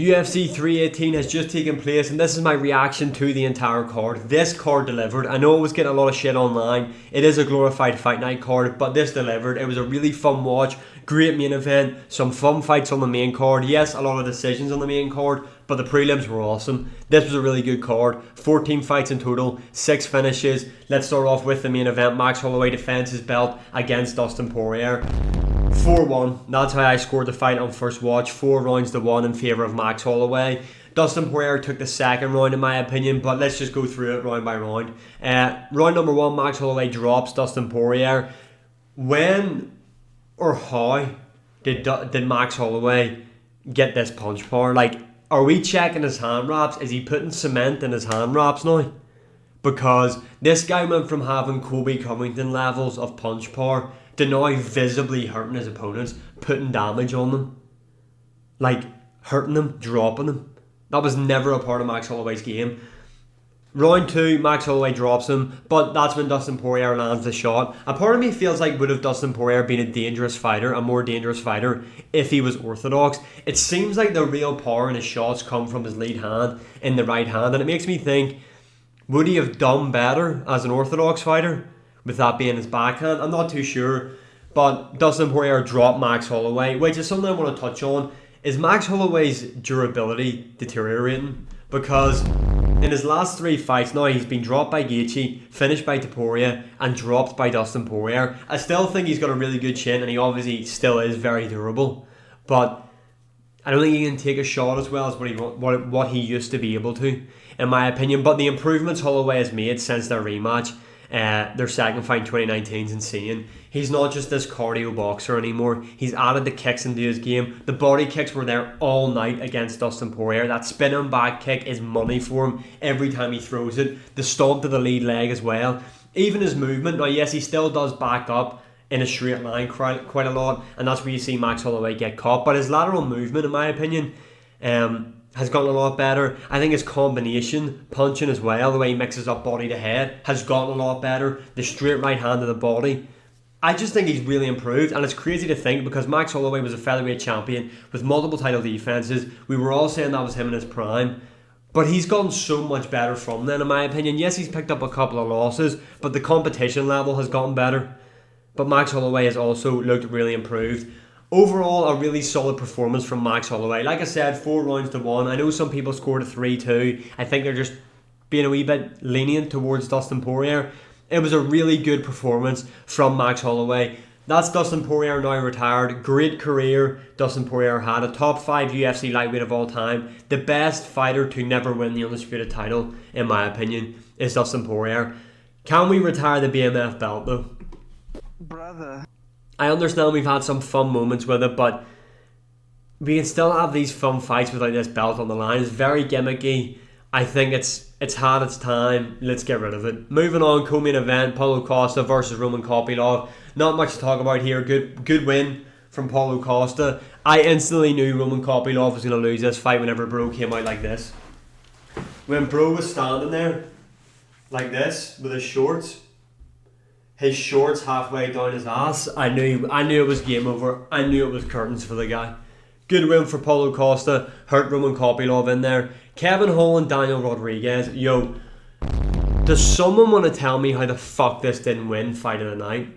UFC 318 has just taken place, and this is my reaction to the entire card. This card delivered. I know it was getting a lot of shit online. It is a glorified fight night card, but this delivered. It was a really fun watch, great main event, some fun fights on the main card. Yes, a lot of decisions on the main card, but the prelims were awesome. This was a really good card. 14 fights in total, 6 finishes. Let's start off with the main event. Max Holloway defends his belt against Dustin Poirier. 4-1. That's how I scored the fight on first watch. 4 rounds to 1 in favour of Max Holloway. Dustin Poirier took the second round in my opinion, but let's just go through it round by round. Round number 1, Max Holloway drops Dustin Poirier. When or how did Max Holloway get this punch power? Like, are we checking his hand wraps? Is he putting cement in his hand wraps now? Because this guy went from having Kobe Covington levels of punch power to now visibly hurting his opponents, putting damage on them. Like, hurting them, dropping them. That was never a part of Max Holloway's game. Round 2, Max Holloway drops him, but that's when Dustin Poirier lands the shot. A part of me feels like would have Dustin Poirier been a dangerous fighter, a more dangerous fighter, if he was orthodox. It seems like the real power in his shots come from his lead hand in the right hand, and it makes me think, would he have done better as an orthodox fighter with that being his backhand? I'm not too sure, but Dustin Poirier dropped Max Holloway, which is something I want to touch on. Is Max Holloway's durability deteriorating? Because in his last 3 fights now, he's been dropped by Gaethje, finished by Topuria, and dropped by Dustin Poirier. I still think he's got a really good chin, and he obviously still is very durable. But I don't think he can take a shot as well as what he used to be able to, in my opinion. But the improvements Holloway has made since their rematch, their second fight in 2019 is insane. He's not just this cardio boxer anymore. He's added the kicks into his game. The body kicks were there all night against Dustin Poirier. That spinning back kick is money for him every time he throws it. The stomp to the lead leg as well. Even his movement. Now, yes, he still does back up in a straight line quite a lot, and that's where you see Max Holloway get caught. But his lateral movement, in my opinion, has gotten a lot better. I think his combination punching as well, the way he mixes up body to head, has gotten a lot better. The straight right hand to the body, I just think he's really improved, and it's crazy to think because Max Holloway was a featherweight champion with multiple title defenses. We were all saying that was him in his prime, but he's gotten so much better from then, in my opinion. Yes, he's picked up a couple of losses, but the competition level has gotten better. But Max Holloway has also looked really improved. Overall, a really solid performance from Max Holloway. Like I said, 4 rounds to 1. I know some people scored a 3-2. I think they're just being a wee bit lenient towards Dustin Poirier. It was a really good performance from Max Holloway. That's Dustin Poirier now retired. Great career Dustin Poirier had. A top 5 UFC lightweight of all time. The best fighter to never win the undisputed title, in my opinion, is Dustin Poirier. Can we retire the BMF belt though? Brother. I understand we've had some fun moments with it, but we can still have these fun fights without this belt on the line. It's very gimmicky. I think it's had its time. Let's get rid of it. Moving on, co-main event, Paulo Costa versus Roman Kopylov. Not much to talk about here. Good win from Paulo Costa. I instantly knew Roman Kopylov was going to lose this fight whenever Bro came out like this. When Bro was standing there like this with his shorts halfway down his ass, I knew it was game over. I knew it was curtains for the guy. Good win for Paulo Costa. Hurt Roman Kopylov in there. Kevin Holland, Daniel Rodriguez. Yo, does someone want to tell me how the fuck this didn't win fight of the night?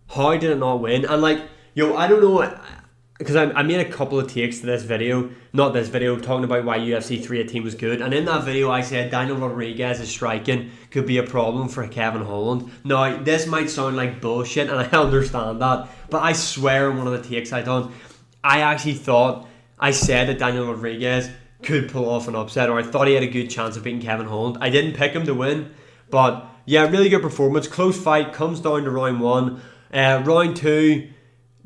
How did it not win? And like, yo, I don't know, because I made a couple of takes to this video, not this video, talking about why UFC 318 was good. And in that video I said Daniel Rodriguez's striking could be a problem for Kevin Holland. Now, this might sound like bullshit, and I understand that, but I swear in one of the takes I done, I actually thought I said that Daniel Rodriguez could pull off an upset, or I thought he had a good chance of beating Kevin Holland. I didn't pick him to win, but yeah, really good performance. Close fight, comes down to round 1. Round 2,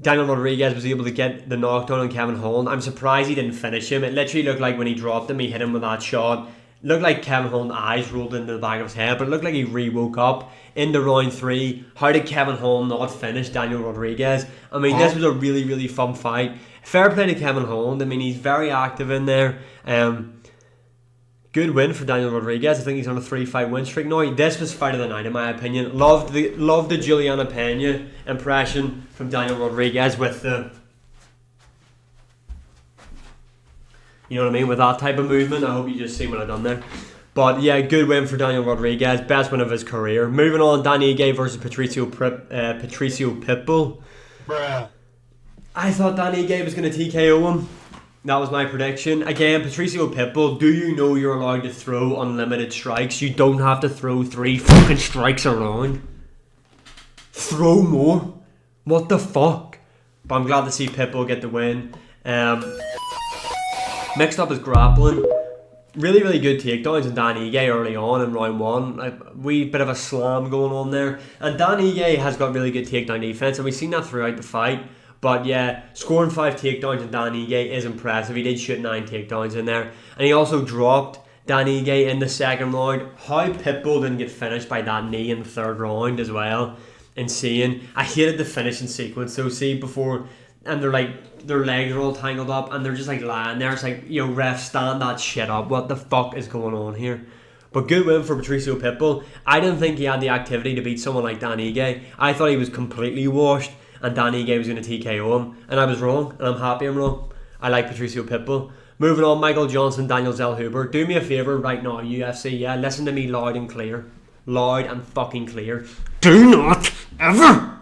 Daniel Rodriguez was able to get the knockdown on Kevin Holland. I'm surprised he didn't finish him. It literally looked like when he dropped him, he hit him with that shot. Looked like Kevin Holland's eyes rolled into the back of his head, but it looked like he re-woke up. Into round 3, how did Kevin Holland not finish Daniel Rodriguez? I mean, this was a really, really fun fight. Fair play to Kevin Holland. I mean, he's very active in there. Good win for Daniel Rodriguez. I think he's on a 3-fight win streak now. This was fight of the night, in my opinion. Loved the Juliana Pena impression from Daniel Rodriguez with the You know what I mean? With that type of movement, I hope you just see what I've done there. But yeah, good win for Daniel Rodriguez. Best win of his career. Moving on, Danny Ige versus Patricio Pitbull. Bruh. I thought Danny Ige was going to TKO him. That was my prediction. Again, Patricio Pitbull, do you know you're allowed to throw unlimited strikes? You don't have to throw 3 fucking strikes around. Throw more. What the fuck? But I'm glad to see Pitbull get the win. Mixed up his grappling. Really, really good takedowns in Dan Ige early on in round 1. A wee bit of a slam going on there. And Dan Ige has got really good takedown defense, and we've seen that throughout the fight. But yeah, scoring 5 takedowns in Dan Ige is impressive. He did shoot 9 takedowns in there. And he also dropped Dan Ige in the second round. How Pitbull didn't get finished by that knee in the third round as well. Insane. I hated the finishing sequence. So see before, and they're like, their legs are all tangled up and they're just like lying there. It's like, yo, ref, stand that shit up. What the fuck is going on here? But good win for Patricio Pitbull. I didn't think he had the activity to beat someone like Dan Ige. I thought he was completely washed and Dan Ige was going to TKO him. And I was wrong, and I'm happy I'm wrong. I like Patricio Pitbull. Moving on, Michael Johnson, Daniel Zellhuber. Do me a favour right now, UFC, yeah? Listen to me loud and clear. Loud and fucking clear. Do not ever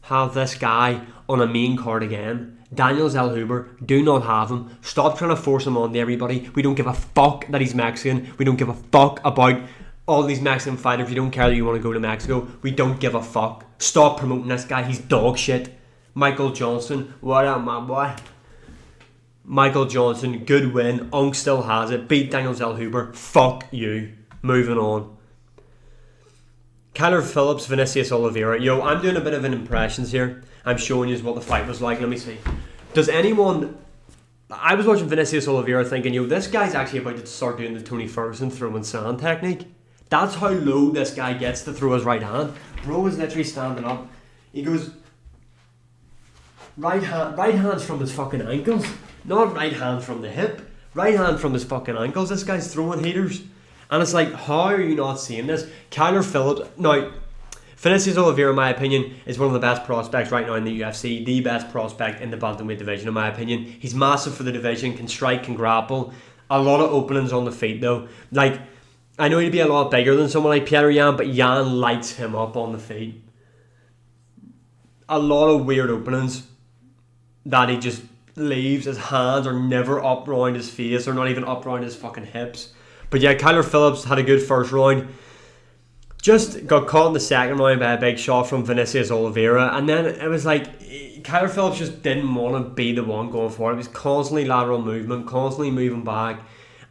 have this guy on a main card again. Daniel Zellhuber, do not have him. Stop trying to force him on to everybody. We don't give a fuck that he's Mexican. We don't give a fuck about all these Mexican fighters. We don't care that you want to go to Mexico. We don't give a fuck. Stop promoting this guy. He's dog shit. Michael Johnson, what up, my boy? Michael Johnson, good win. Unk still has it. Beat Daniel Zellhuber. Fuck you. Moving on. Kyler Phillips, Vinicius Olivivera. Yo, I'm doing a bit of an impressions here. I'm showing you what the fight was like. Let me see. Does anyone... I was watching Vinicius Olivivera thinking, yo, this guy's actually about to start doing the Tony Ferguson throwing sand technique. That's how low this guy gets to throw his right hand. Bro is literally standing up. He goes... Right hand's from his fucking ankles. Not right hand from the hip. Right hand from his fucking ankles. This guy's throwing heaters. And it's like, how are you not seeing this? Kyler Phillips... Now, Vinicius Olivivera, in my opinion, is one of the best prospects right now in the UFC. The best prospect in the bantamweight division, in my opinion. He's massive for the division. Can strike, can grapple. A lot of openings on the feet, though. Like, I know he'd be a lot bigger than someone like Petr Yan, but Yan lights him up on the feet. A lot of weird openings that he just leaves. His hands are never up around his face. They're not even up around his fucking hips. But yeah, Kyler Phillips had a good first round. Just got caught in the second round by a big shot from Vinicius Olivivera. And then it was like, Kyler Phillips just didn't want to be the one going for it. He was constantly lateral movement, constantly moving back.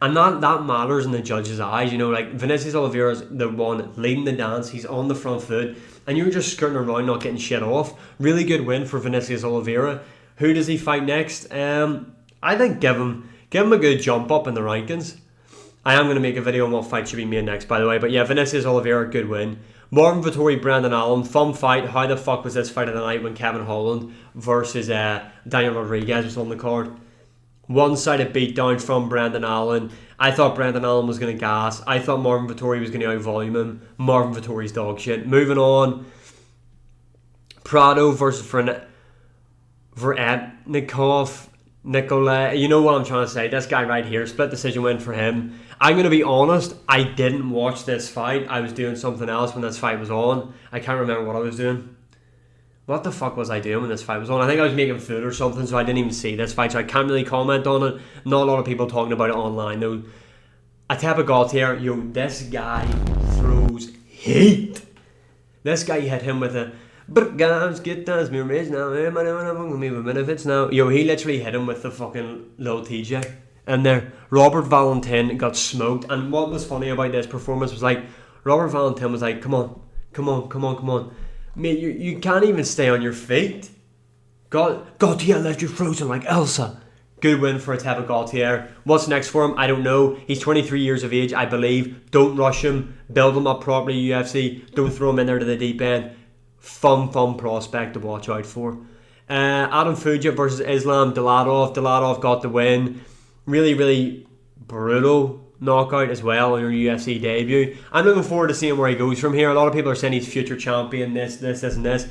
And that matters in the judge's eyes. You know, like Vinicius Olivivera's the one leading the dance. He's on the front foot. And you're just skirting around, not getting shit off. Really good win for Vinicius Olivivera. Who does he fight next? I think give him a good jump up in the rankings. I am going to make a video on what fight should be made next, by the way. But yeah, Vinicius Olivivera, good win. Marvin Vettori, Brendan Allen, fun fight. How the fuck was this fight of the night when Kevin Holland versus Daniel Rodriguez was on the card? One-sided beatdown from Brendan Allen. I thought Brendan Allen was going to gas. I thought Marvin Vettori was going to out-volume him. Marvin Vettori's dog shit. Moving on. Prado versus Veretnikov. Nikolai, you know what I'm trying to say. This guy right here, split decision win for him. I'm going to be honest, I didn't watch this fight. I was doing something else when this fight was on. I can't remember what I was doing. What the fuck was I doing when this fight was on? I think I was making food or something, so I didn't even see this fight, so I can't really comment on it. Not a lot of people talking about it online, though. Atepa Gautier, yo, this guy throws heat. This guy hit him with a... But guys, get this, me raise now, me with benefits now. Yo, he literally hit him with the fucking little TJ. And there, Robert Valentin got smoked. And what was funny about this performance was like, Robert Valentin was like, come on. Mate, you can't even stay on your feet. Gautier left you frozen like Elsa. Good win for Atepa Gautier. What's next for him? I don't know. He's 23 years of age, I believe. Don't rush him. Build him up properly, UFC. Don't throw him in there to the deep end. Fun prospect to watch out for. Adam Fujic versus Islam Daladov. Daladov got the win. Really, really brutal knockout as well on your UFC debut. I'm looking forward to seeing where he goes from here. A lot of people are saying he's future champion, this and this.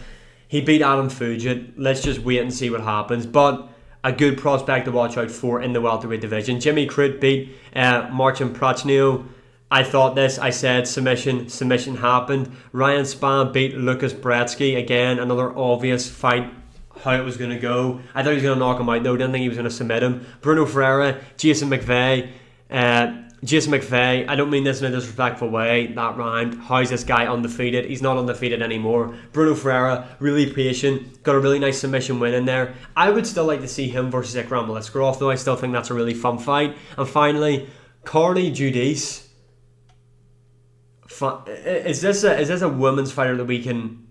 He beat Adam Fujic. Let's just wait and see what happens. But a good prospect to watch out for in the welterweight division. Jimmy Crute beat Marcin Prachnio. I thought this, I said submission happened. Ryan Spann beat Lucas Brzeski. Again, another obvious fight, how it was going to go. I thought he was going to knock him out though, didn't think he was going to submit him. Bruno Ferreira, Jason McVeigh. I don't mean this in a disrespectful way, that rhymed. How's this guy undefeated? He's not undefeated anymore. Bruno Ferreira, really patient, got a really nice submission win in there. I would still like to see him versus Ikram Aliskerov though. I still think that's a really fun fight. And finally, Carly Giudice. Is this a women's fighter that we can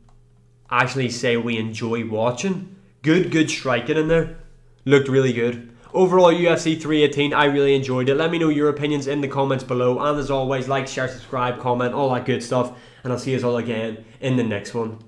actually say we enjoy watching? Good striking in there. Looked really good. Overall, UFC 318, I really enjoyed it. Let me know your opinions in the comments below. And as always, like, share, subscribe, comment, all that good stuff. And I'll see you all again in the next one.